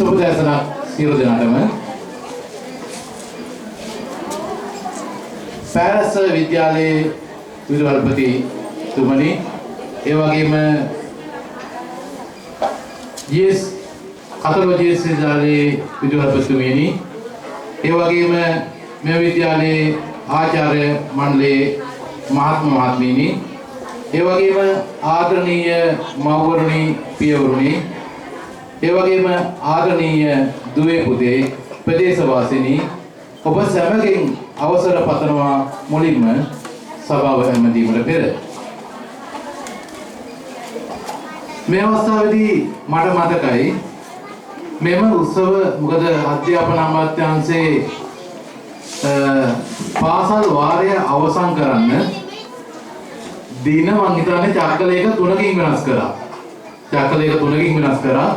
සුබදෑසනක් සියලු දෙනාටම. පැරැස්ස විද්‍යාලයේ විදුහල්පති තුමනි, ඒ වගේම GS කතෝලික GS විද්‍යාලයේ විදුහල්පති තුමියනි, ඒ වගේම මේ විද්‍යාලයේ ආචාර්ය මණ්ඩලයේ මහත්ම මහත්මීනි, ඒ වගේම ආදරණීය මව්වරුනි පියවරුනි, ඒ වගේම ආදරණීය දුවේ පුතේ ප්‍රදේශවාසීනි, ඔබ සැමගෙන් අවසර පතනවා මුලින්ම සභාව හැමදීමට පෙර. මේ අවස්ථාවේදී මට මතකයි මෙම උත්සව මොකද අධ්‍යාපන අමාත්‍යාංශයේ පාසල් වාරය අවසන් කරන්න දින මං හිතන්නේ චක්‍රලේඛ 3කින් වෙනස් කරා. චක්‍රලේඛ 3කින් වෙනස් කරා.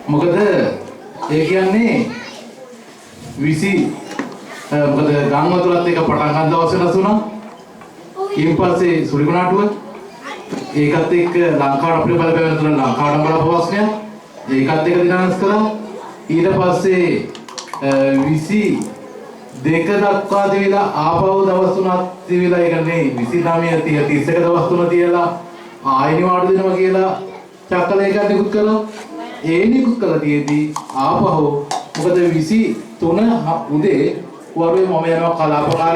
මොකද ඒ කියන්නේ 20 මොකද ගම් වතුරත් එක පටන් ගන්න දවස් වෙනස් වුණා. ඊට පස්සේ සුරිගුණාටුව ඒකත් එක්ක ලංකාවට අපිට බලපෑම තුන ලංකාවට බලපවස්නය ඒකත් එක දිනස් කරා. ඊට පස්සේ 22 දක්වා තියලා ආපහු දවස් 3ක් තියලා ඒ කියන්නේ 29 30 31 දවස් 3 තියලා ආයෙ නිවාඩු දෙනවා කියලා චක්‍රලේඛයක් නිකුත් කළා. ඒ නිකුත් කළා තියේදී ආපහු මොකද 23 උදේ වරුවේ මම යනවා කලාප කාර්යාලයට